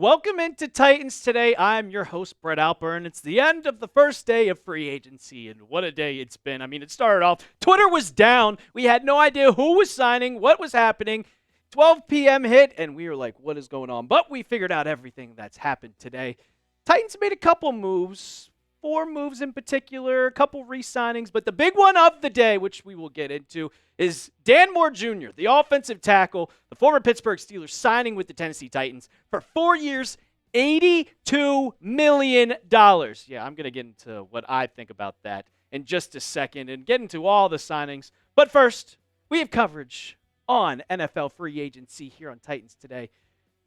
Welcome into Titans Today. I'm your host, Brett Alper, and it's the end of the first day of free agency, and what a day it's been. I mean, it started off, Twitter was down. We had no idea who was signing, what was happening. 12 p.m. hit, and we were like, what is going on? But we figured out everything that's happened today. Titans made a couple moves, 4 moves in particular, a couple re-signings, but the big one of the day, which we will get into, is Dan Moore Jr., the offensive tackle, the former Pittsburgh Steelers, signing with the Tennessee Titans for 4 years, $82 million. Yeah, I'm going to get into what I think about that in just a second and get into all the signings. But first, we have coverage on NFL free agency here on Titans Today.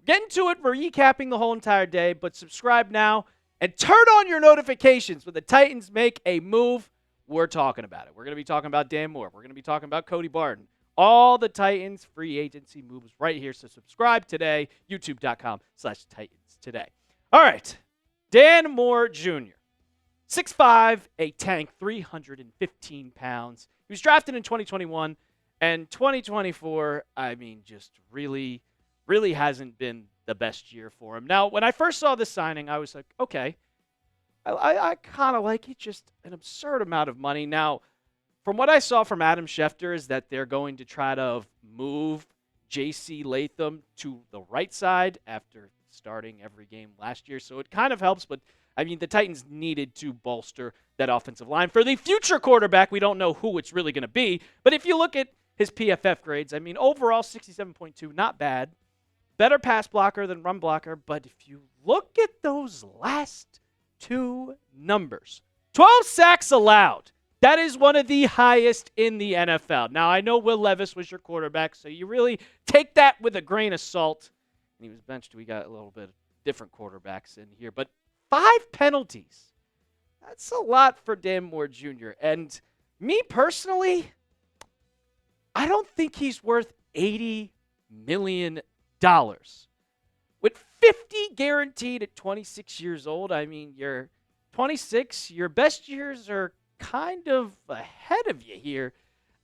Getting to it, we're recapping the whole entire day, but subscribe now and turn on your notifications when the Titans make a move. We're talking about it. We're going to be talking about Dan Moore. We're going to be talking about Cody Barton. All the Titans free agency moves right here. So subscribe today, youtube.com/Titans Today. All right, Dan Moore Jr., 6'5", a tank, 315 pounds. He was drafted in 2021, and 2024, I mean, just really hasn't been the best year for him. Now, when I first saw this signing, I was like, okay, I kind of like it, just an absurd amount of money. Now, from what I saw from Adam Schefter is that they're going to try to move J.C. Latham to the right side after starting every game last year. So it kind of helps, but, I mean, the Titans needed to bolster that offensive line. For the future quarterback, we don't know who it's really going to be, but if you look at his PFF grades, I mean, overall 67.2, not bad. Better pass blocker than run blocker, but if you look at those last 2 numbers, 12 sacks allowed. That is one of the highest in the NFL. Now, I know Will Levis was your quarterback, so you really take that with a grain of salt. And he was benched. We got a little bit of different quarterbacks in here. But 5 penalties, that's a lot for Dan Moore Jr. And me personally, I don't think he's worth $80 million. With 50 guaranteed at 26 years old, I mean, you're 26, your best years are kind of ahead of you here.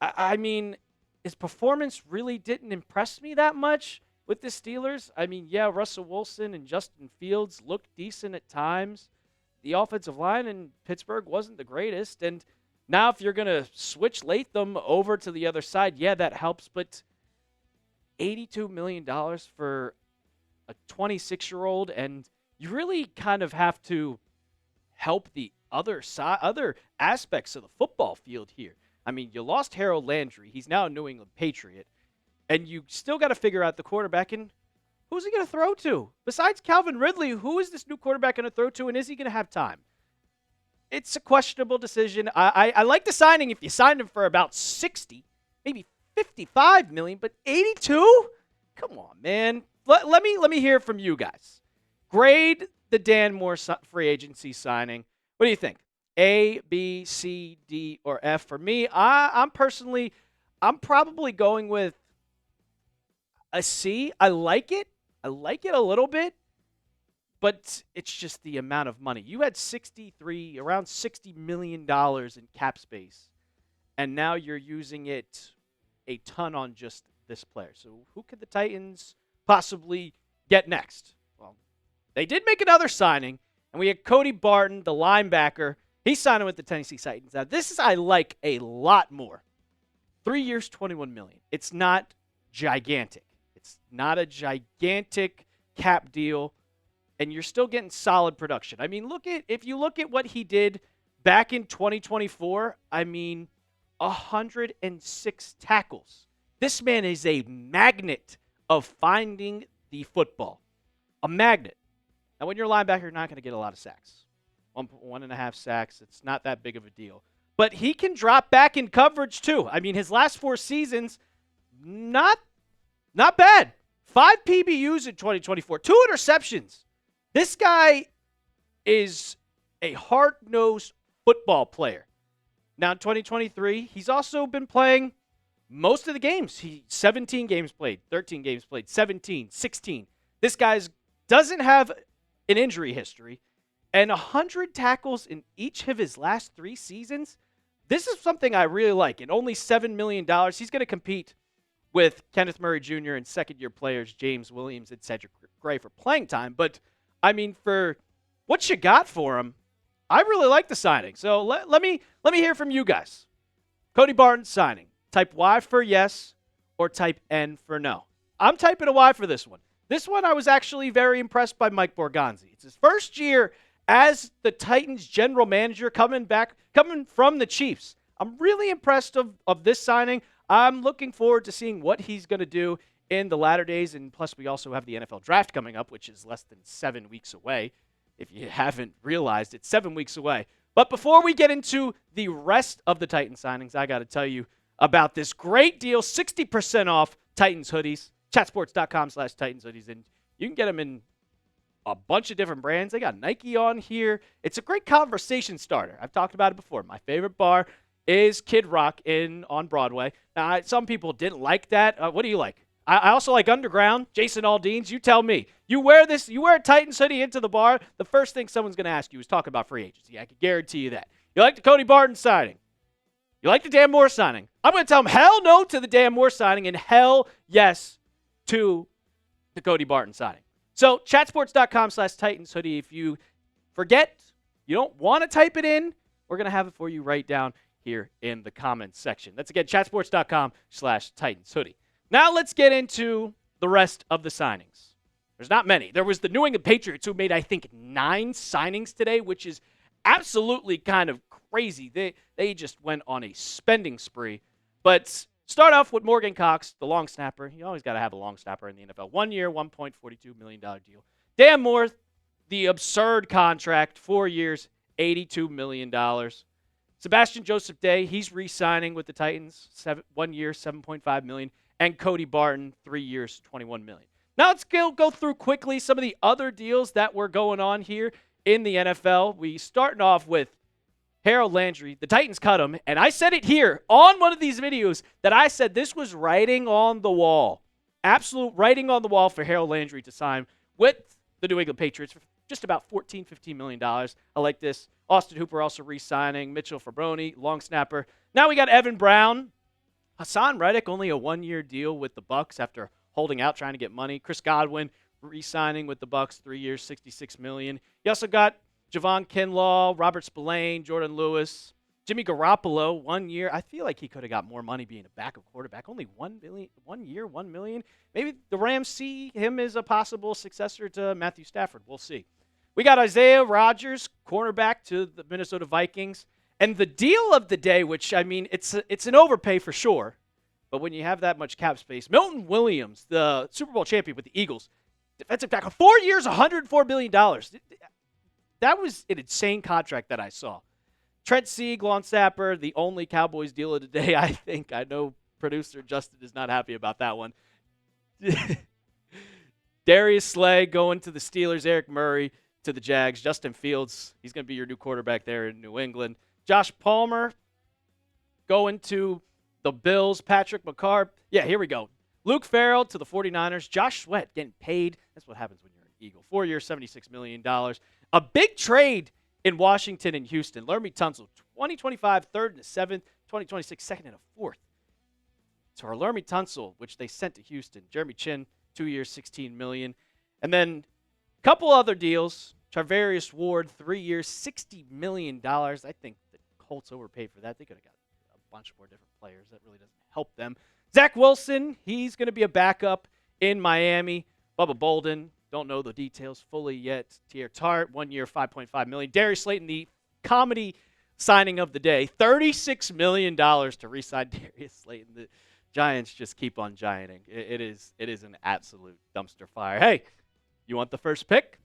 I mean, his performance really didn't impress me that much with the Steelers. I mean, yeah, Russell Wilson and Justin Fields looked decent at times. The offensive line in Pittsburgh wasn't the greatest. And now if you're going to switch Latham over to the other side, yeah, that helps. But $82 million for a 26-year-old, and you really kind of have to help the other aspects of the football field here. I mean, you lost Harold Landry. He's now a New England Patriot, and you still got to figure out the quarterback, and who's he going to throw to? Besides Calvin Ridley, who is this new quarterback going to throw to, and is he going to have time? It's a questionable decision. I like the signing if you signed him for about 60, maybe 55 million, but 82? Come on, man. Let me hear from you guys. Grade the Dan Moore free agency signing. What do you think? A, B, C, D, or F? For me, I'm probably going with a C. I like it. I like it a little bit, but it's just the amount of money. You had around $60 million in cap space, and now you're using it a ton on just this player. So who could the Titans possibly get next? Well, they did make another signing, and we had Cody Barton, the linebacker. He's signing with the Tennessee Titans. Now, this I like a lot more. 3 years, $21 million. It's not gigantic. It's not a gigantic cap deal, and you're still getting solid production. I mean, if you look at what he did back in 2024, I mean, 106 tackles. This man is a magnet of finding the football. A magnet. Now, when you're a linebacker, you're not going to get a lot of sacks. 1.5 sacks. It's not that big of a deal. But he can drop back in coverage, too. I mean, his last 4 seasons, not bad. 5 PBUs in 2024. 2 interceptions. This guy is a hard-nosed football player. Now, in 2023, he's also been playing most of the games. 17 games played, 13 games played, 17, 16. This guy doesn't have an injury history, and 100 tackles in each of his last 3 seasons. This is something I really like. And only $7 million, he's going to compete with Kenneth Murray Jr. and second-year players James Williams and Cedric Gray for playing time. But, I mean, for what you got for him, I really like the signing. So let me hear from you guys. Cody Barton signing. Type Y for yes or type N for no. I'm typing a Y for this one. This one I was actually very impressed by Mike Borgonzi. It's his first year as the Titans general manager coming from the Chiefs. I'm really impressed of this signing. I'm looking forward to seeing what he's going to do in the latter days. And plus, we also have the NFL draft coming up, which is less than 7 weeks away. If you haven't realized, it's 7 weeks away. But before we get into the rest of the Titans signings, I got to tell you about this great deal, 60% off Titans hoodies, chatsports.com/Titans hoodies. And you can get them in a bunch of different brands. They got Nike on here. It's a great conversation starter. I've talked about it before. My favorite bar is Kid Rock on Broadway. Now, some people didn't like that. What do you like? I also like Underground, Jason Aldean's. You tell me. You wear a Titans hoodie into the bar, the first thing someone's going to ask you is talk about free agency. I can guarantee you that. You like the Cody Barton signing? You like the Dan Moore signing? I'm going to tell them hell no to the Dan Moore signing and hell yes to the Cody Barton signing. So, chatsports.com/Titans hoodie. If you forget, you don't want to type it in, we're going to have it for you right down here in the comments section. That's, again, chatsports.com/Titans hoodie. Now let's get into the rest of the signings. There's not many. There was the New England Patriots who made, I think, 9 signings today, which is absolutely kind of crazy. They just went on a spending spree. But start off with Morgan Cox, the long snapper. You always got to have a long snapper in the NFL. 1 year, $1.42 million deal. Dan Moore, the absurd contract, 4 years, $82 million. Sebastian Joseph Day, he's re-signing with the Titans, 1 year, $7.5 million. And Cody Barton, 3 years, $21 million. Now let's go through quickly some of the other deals that were going on here in the NFL. We starting off with Harold Landry. The Titans cut him, and I said it here on one of these videos that I said this was writing on the wall. Absolute writing on the wall for Harold Landry to sign with the New England Patriots for just about $15 million. I like this. Austin Hooper also re-signing. Mitchell Fabroni, long snapper. Now we got Evan Brown. Hassan Reddick, only a 1-year deal with the Bucs after holding out trying to get money. Chris Godwin re-signing with the Bucs, 3 years, $66 million. You also got Javon Kinlaw, Robert Spillane, Jordan Lewis, Jimmy Garoppolo, 1 year. I feel like he could have got more money being a backup quarterback. Only $1 year, $1 million. Maybe the Rams see him as a possible successor to Matthew Stafford. We'll see. We got Isaiah Rodgers, cornerback to the Minnesota Vikings. And the deal of the day, which, I mean, it's an overpay for sure, but when you have that much cap space, Milton Williams, the Super Bowl champion with the Eagles, defensive tackle, 4 years, $104 million. That was an insane contract that I saw. Trent Sieg, long snapper, the only Cowboys deal of the day, I think. I know producer Justin is not happy about that one. Darius Slay going to the Steelers, Eric Murray to the Jags, Justin Fields, he's going to be your new quarterback there in New England. Josh Palmer going to the Bills. Patrick McCarr. Yeah, here we go. Luke Farrell to the 49ers. Josh Sweat getting paid. That's what happens when you're an Eagle. 4 years, $76 million. A big trade in Washington and Houston. Laramie Tunsil, 2025, third and a seventh. 2026, second and a fourth. So our Laramie Tunsil, which they sent to Houston. Jeremy Chin, 2 years, $16 million. And then a couple other deals. Tarvarius Ward, 3 years, $60 million. I think the Colts overpaid for that. They could have got a bunch more different players. That really doesn't help them. Zach Wilson, he's going to be a backup in Miami. Bubba Bolden, don't know the details fully yet. Tier Tart, 1 year, $5.5 million. Darius Slayton, the comedy signing of the day, $36 million to re-sign Darius Slayton. The Giants just keep on gianting. It is an absolute dumpster fire. Hey, you want the first pick?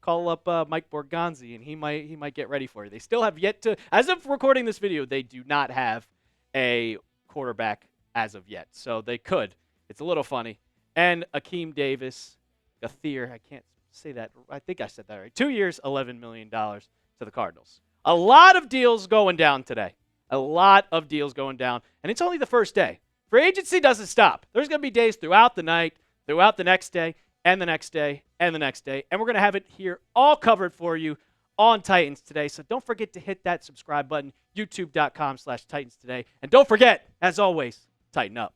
Call up Mike Borgonzi, and he might get ready for you. They still have yet to, as of recording this video, they do not have a quarterback as of yet. So they could. It's a little funny. And Akeem Davis, Gathir, I can't say that. I think I said that right. 2 years, $11 million to the Cardinals. A lot of deals going down today. A lot of deals going down. And it's only the first day. Free agency doesn't stop. There's going to be days throughout the night, throughout the next day, and the next day, and the next day. And we're going to have it here all covered for you on Titans Today. So don't forget to hit that subscribe button, youtube.com/Titans Today. And don't forget, as always, tighten up.